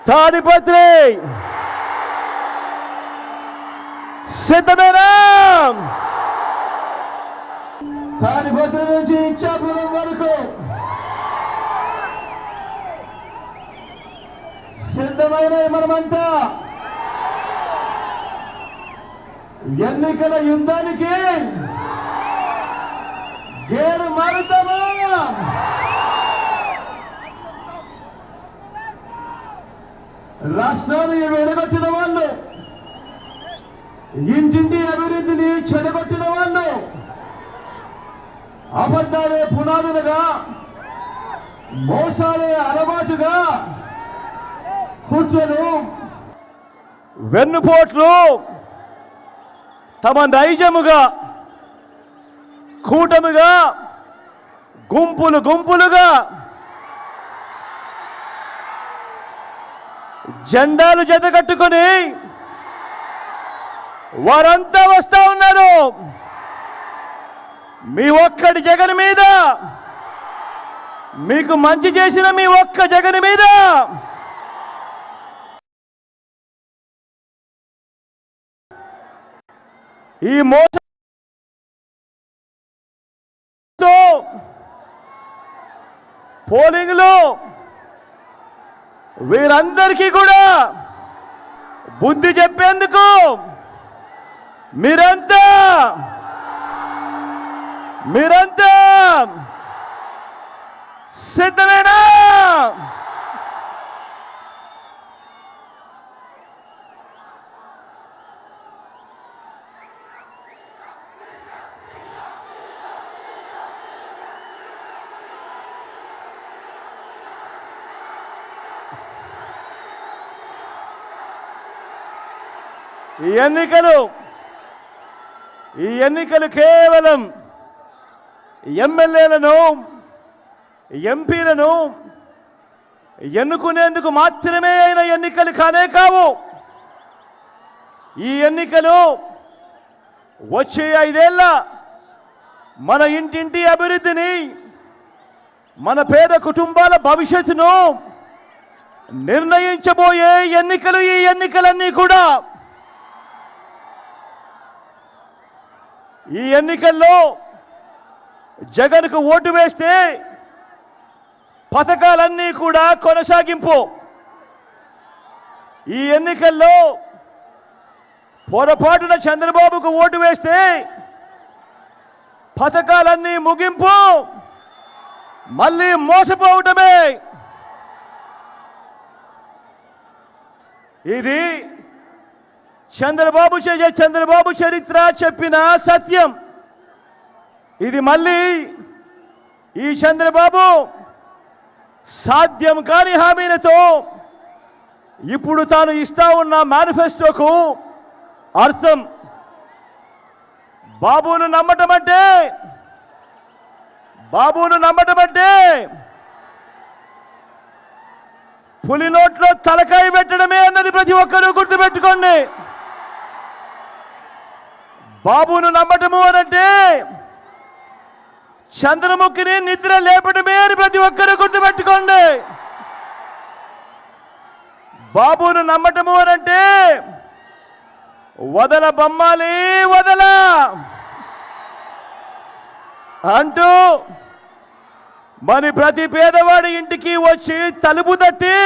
తాడిపత్రి సిద్ధమేనా? తాడిపత్రి నుంచి ఇచ్చాపురం వరకు సిద్ధమైన మనమంతా ఎన్నికల యుద్ధానికి గేరు మారుతామా? రాష్ట్రాన్ని విడగొట్టిన వాళ్ళు, ఇంటింటి అభివృద్ధిని చెడగొట్టిన వాళ్ళు, అబద్ధాలే పునాదులుగా, మోసాలే అలవాటుగా కూర్చొని వెన్నుపోట్లు తమ నైజముగా, కూటమిగా, గుంపులు గుంపులుగా జెండాలు జతకట్టుకొని వారంతా వస్తా ఉన్నారు. మీ ఒక్కడి జగన్ మీద, మీకు మంచి చేసిన మీ ఒక్క జగన్ మీద ఈ మోసంతో పోలింగ్లో వీరందరికీ కూడా బుద్ధి చెప్పేందుకు మీరంతా సిద్ధమేనా? ఈ ఎన్నికలు కేవలం ఎమ్మెల్యేలను, ఎంపీలను ఎన్నుకునేందుకు మాత్రమే అయిన ఎన్నికలు కానే కావు. ఈ ఎన్నికలు వచ్చే 5 ఏళ్ల మన ఇంటింటి అభివృద్ధిని, మన పేద కుటుంబాల భవిష్యత్తును నిర్ణయించబోయే ఎన్నికలు. ఈ ఎన్నికలన్నీ కూడా ఈ ఎన్నికల్లో జగన్కు ఓటు వేస్తే పథకాలన్నీ కూడా కొనసాగింపు. ఈ ఎన్నికల్లో పొరపాటున చంద్రబాబుకు ఓటు వేస్తే పథకాలన్నీ ముగింపు, మళ్ళీ మోసపోవటమే. ఇది చంద్రబాబు చరిత్ర చెప్పిన సత్యం. ఇది మళ్ళీ ఈ చంద్రబాబు సాధ్యం కాని హామీలతో ఇప్పుడు తాను ఇస్తా ఉన్న మేనిఫెస్టోకు అర్థం. బాబును నమ్మటం అంటే పులి నోట్లో తలకాయ పెట్టడమే అన్నది ప్రతి ఒక్కరూ గుర్తుపెట్టుకోండి. బాబును నమ్మటము అనంటే చంద్రముఖిని నిద్ర లేపడమే అని ప్రతి ఒక్కరూ గుర్తుపెట్టుకోండి. బాబును నమ్మటము అనంటే వదల బొమ్మాలి వదల అంటూ మరి ప్రతి పేదవాడి ఇంటికి వచ్చి తలుపు తట్టి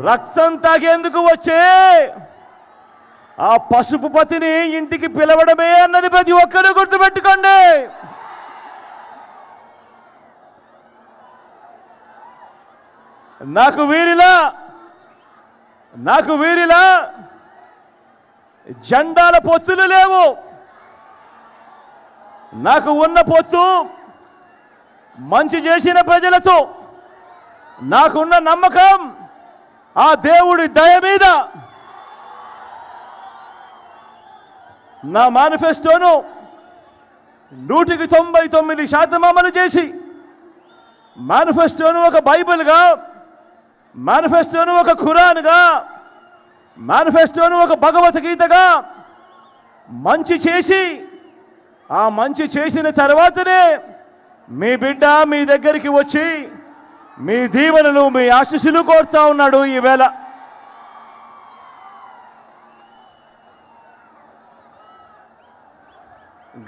రక్తం తాగేందుకు వచ్చే ఆ పసుపు పతిని ఇంటికి పిలవడమే అన్నది ప్రతి ఒక్కరూ గుర్తుపెట్టుకోండి. నాకు వీరిలా జెండాల పొత్తులు లేవు. నాకు ఉన్న పొత్తు మంచి చేసిన ప్రజలతో, నాకున్న నమ్మకం ఆ దేవుడి దయ మీద. నా మేనిఫెస్టోను 99% అమలు చేసి, మేనిఫెస్టోను ఒక బైబిల్గా, మేనిఫెస్టోను ఒక ఖురాన్గా, మేనిఫెస్టోను ఒక భగవద్గీతగా మంచి చేసి, ఆ మంచి చేసిన తర్వాతనే మీ బిడ్డ మీ దగ్గరికి వచ్చి మీ దీవెనలు మీ ఆశీస్సులు కోరుతా ఉన్నాడు ఈవేళ.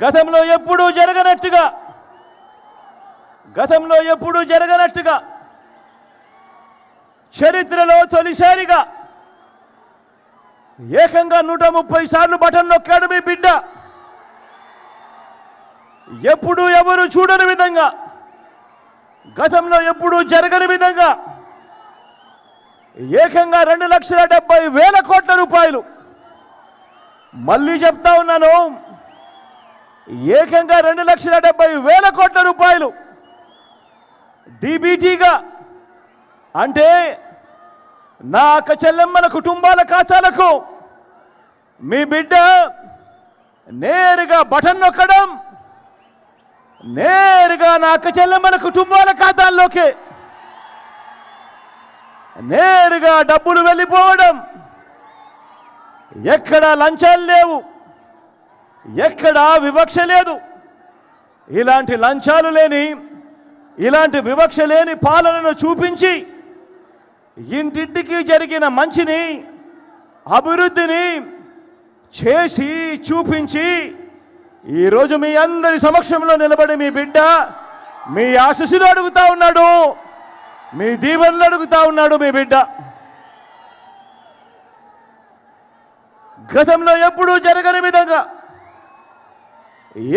గతంలో ఎప్పుడూ జరగనట్టుగా చరిత్రలో తొలిసారిగా ఏకంగా 130 సార్లు బటన్ నొక్కాడు మీ బిడ్డ. ఎప్పుడు ఎవరు చూడని విధంగా, గతంలో ఎప్పుడూ జరగని విధంగా ఏకంగా 2,70,000 కోట్ల రూపాయలు, మళ్ళీ చెప్తా ఉన్నాను, ఏకంగా 2,70,000 కోట్ల రూపాయలు డీబీటీగా, అంటే నా అక్క చెల్లెమ్మల కుటుంబాల ఖాతాలకు మీ బిడ్డ నేరుగా బటన్ నొక్కడం, నేరుగా నా అక్క చెల్లెమ్మల కుటుంబాల ఖాతాల్లోకి నేరుగా డబ్బులు వెళ్ళిపోవడం. ఎక్కడా లంచాలు లేవు, ఎక్కడా వివక్ష లేదు. ఇలాంటి లంచాలు లేని, ఇలాంటి వివక్ష లేని పాలనను చూపించి ఇంటింటికి జరిగిన మంచిని, అభివృద్ధిని చేసి చూపించి ఈరోజు మీ అందరి సమక్షంలో నిలబడి మీ బిడ్డ మీ ఆశీస్సులు అడుగుతా ఉన్నాడు, మీ దీవెనలు అడుగుతా ఉన్నాడు మీ బిడ్డ. గతంలో ఎప్పుడూ జరగని విధంగా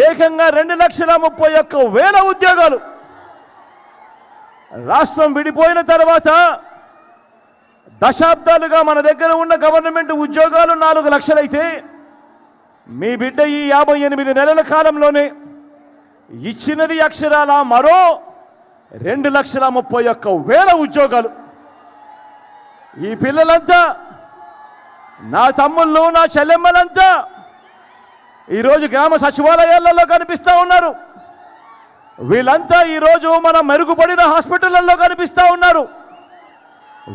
ఏకంగా 2,31,000 ఉద్యోగాలు. రాష్ట్రం విడిపోయిన తర్వాత దశాబ్దాలుగా మన దగ్గర ఉన్న గవర్నమెంట్ ఉద్యోగాలు 4 లక్షలైతే మీ బిడ్డ ఈ 58 నెలల కాలంలోనే ఇచ్చినది అక్షరాల మరో 2,31,000 ఉద్యోగాలు. ఈ పిల్లలంతా, నా తమ్ముళ్ళు, నా చెల్లెమ్మలంతా ఈరోజు గ్రామ సచివాలయాలలో కనిపిస్తూ ఉన్నారు. వీళ్ళంతా ఈరోజు మన మెరుగుపడిన హాస్పిటళ్లలో కనిపిస్తూ ఉన్నారు.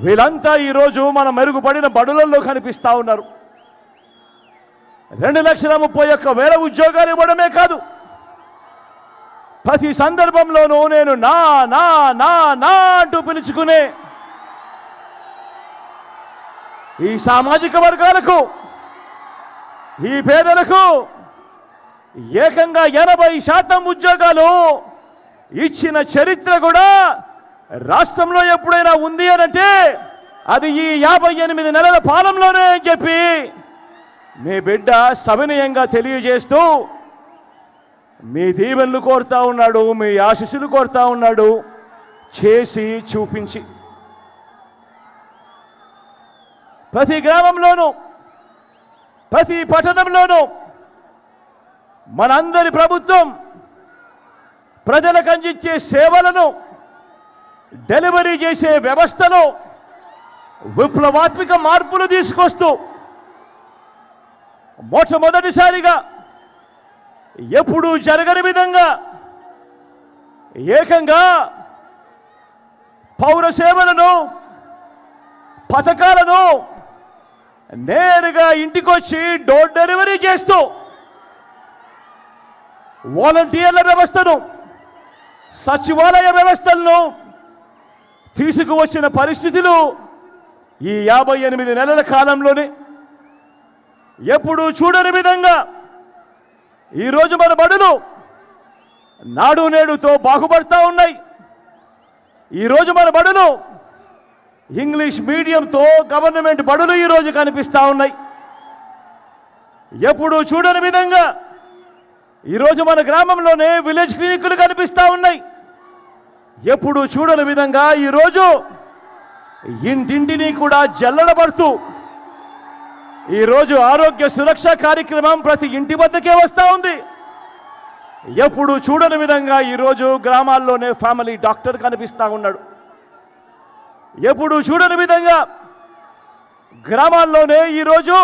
వీళ్ళంతా ఈరోజు మన మెరుగుపడిన బడులలో కనిపిస్తూ ఉన్నారు. 2,31,000 ఉద్యోగాలు ఇవ్వడమే కాదు, ప్రతి సందర్భంలోనూ నేను నా నా నా నా అంటూ పిలుచుకునే ఈ సామాజిక వర్గాలకు, ఈ పేదలకు ఏకంగా 80% ఉద్యోగాలు ఇచ్చిన చరిత్ర కూడా రాష్ట్రంలో ఎప్పుడైనా ఉంది అనంటే అది ఈ 58 నెలల పాలనలోనే అని చెప్పి మీ బిడ్డ సవినయంగా తెలియజేస్తూ మీ దీవెనలు కోరుతా ఉన్నాడు, మీ ఆశీస్సులు కోరుతా ఉన్నాడు, చేసి చూపించి. ప్రతి గ్రామంలోనూ, ప్రతి పట్టణంలోనూ మనందరి ప్రభుత్వం ప్రజలకు అందించే సేవలను డెలివరీ చేసే వ్యవస్థలో విప్లవాత్మక మార్పులు తీసుకొస్తూ మొట్టమొదటిసారిగా ఎప్పుడూ జరగని విధంగా ఏకంగా పౌర సేవలను, పథకాలను నేరుగా ఇంటికొచ్చి డోర్ డెలివరీ చేస్తూ వాలంటీర్ల వ్యవస్థను, సచివాలయ వ్యవస్థలను తీసుకువచ్చిన పరిస్థితులు ఈ 58 నెలల కాలంలోనే ఎప్పుడూ చూడని విధంగా ఈరోజు మన బడులు నాడు నేడుతో బాగుపడతా ఉన్నాయి. ఈరోజు మన బడులు ఇంగ్లీష్ మీడియంతో గవర్నమెంట్ బడులు ఈరోజు కనిపిస్తూ ఉన్నాయి. ఎప్పుడూ చూడని విధంగా ఈరోజు మన గ్రామంలోనే విలేజ్ క్లినిక్లు కనిపిస్తూ ఉన్నాయి. ఎప్పుడూ చూడని విధంగా ఈరోజు ఇంటింటిని కూడా జల్లడబడుతూ ఈరోజు ఆరోగ్య సురక్ష కార్యక్రమం ప్రతి ఇంటి వద్దకే వస్తూ ఉంది. ఎప్పుడు చూడని విధంగా ఈరోజు గ్రామాల్లోనే ఫ్యామిలీ డాక్టర్ కనిపిస్తూ ఉన్నాడు. ఎప్పుడు చూడని విధంగా గ్రామాల్లోనే ఈరోజు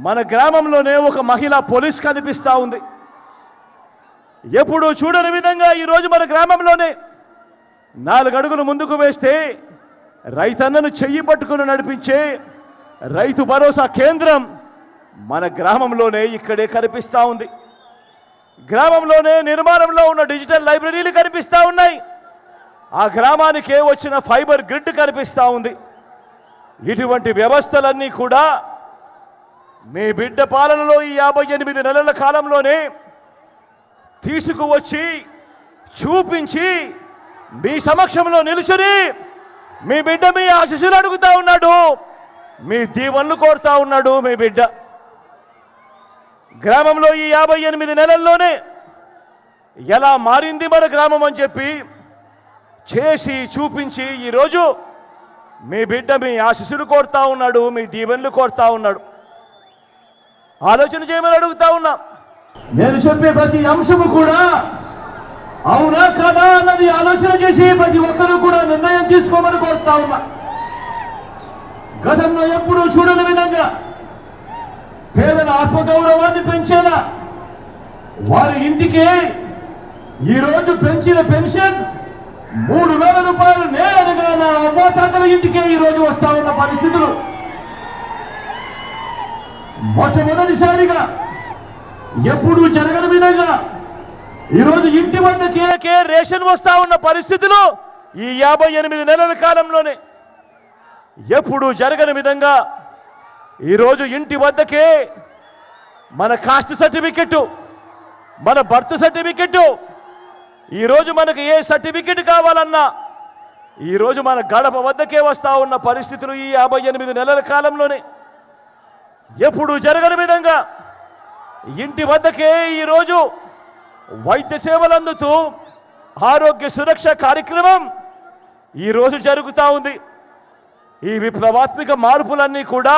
మన గ్రామంలోనే ఒక మహిళా పోలీస్ కనిపిస్తూ ఉంది. ఎప్పుడు చూడని విధంగా ఈరోజు మన గ్రామంలోనే 4 అడుగులు ముందుకు వేస్తే రైతన్నను చెయ్యి పట్టుకుని నడిపించే రైతు భరోసా కేంద్రం మన గ్రామంలోనే ఇక్కడే కనిపిస్తూ ఉంది. గ్రామంలోనే నిర్మాణంలో ఉన్న డిజిటల్ లైబ్రరీలు కనిపిస్తూ ఉన్నాయి. ఆ గ్రామానికే వచ్చిన ఫైబర్ గ్రిడ్ కనిపిస్తూ ఉంది. ఇటువంటి వ్యవస్థలన్నీ కూడా మీ బిడ్డ పాలనలో ఈ 58 నెలల కాలంలోనే తీసుకువచ్చి చూపించి మీ సమక్షంలో నిలుచుని మీ బిడ్డ మీ ఆశీస్సులు అడుగుతా ఉన్నాడు, మీ దీవెనలు కోరుతా ఉన్నాడు. మీ బిడ్డ గ్రామంలో ఈ 58 నెలల్లోనే ఎలా మారింది మన గ్రామం అని చెప్పి చేసి చూపించి ఈరోజు మీ బిడ్డ మీ ఆశీస్సులు కోరుతా ఉన్నాడు, మీ దీవెనలు కోరుతా ఉన్నాడు. ఆలోచన చేయమని అడుగుతా ఉన్నా. నేను చెప్పే ప్రతి అంశము కూడా అవునా కాదా అన్నది ఆలోచన చేసి ప్రతి ఒక్కరూ కూడా నిర్ణయం తీసుకోమని కోరుతా ఉన్నా. గతంలో ఎప్పుడూ చూడని విధంగా పేదల ఆత్మగౌరవాన్ని పెంచేలా వారి ఇంటికి ఈరోజు పెంచిన పెన్షన్ 3,000 రూపాయలు నేరుగా నా అవ్వాతాతల ఇంటికే ఈరోజు వస్తా ఉన్న పరిస్థితులు. మొట్టమొదటిసారిగా ఎప్పుడూ జరగని విధంగా ఈరోజు ఇంటి వద్దకే రేషన్ వస్తా ఉన్న పరిస్థితులు ఈ 58 నెలల కాలంలోనే ఎప్పుడు జరగని విధంగా ఈరోజు ఇంటి వద్దకే మన కాస్ట్ సర్టిఫికెట్, మన బర్త్ సర్టిఫికెట్, ఈరోజు మనకు ఏ సర్టిఫికెట్ కావాలన్నా ఈరోజు మన గడప వద్దకే వస్తా ఉన్న పరిస్థితులు ఈ 58 నెలల కాలంలోనే ఎప్పుడు జరగని విధంగా ఇంటి వద్దకే ఈరోజు వైద్య సేవలు అందుతూ ఆరోగ్య సురక్ష కార్యక్రమం ఈరోజు జరుగుతూ ఉంది. ఈ విప్లవాత్మక మార్పులన్నీ కూడా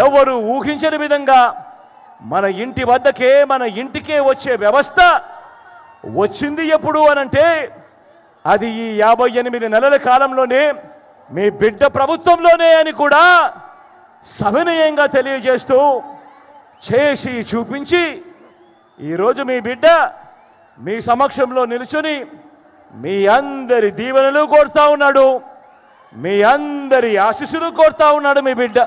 ఎవరు ఊహించని విధంగా మన ఇంటి వద్దకే మన ఇంటికే వచ్చే వ్యవస్థ వచ్చింది. ఎప్పుడు అనంటే అది ఈ 58 నెలల కాలంలోనే మీ బిడ్డ ప్రభుత్వంలోనే అని కూడా సవినయంగా తెలియజేస్తూ చేసి చూపించి ఈరోజు మీ బిడ్డ మీ సమక్షంలో నిలుచుని మీ అందరి దీవెనలు కోరుతా ఉన్నాడు, మీ అందరి ఆశీస్సులు కోరుతా ఉన్నాడు మీ బిడ్డ.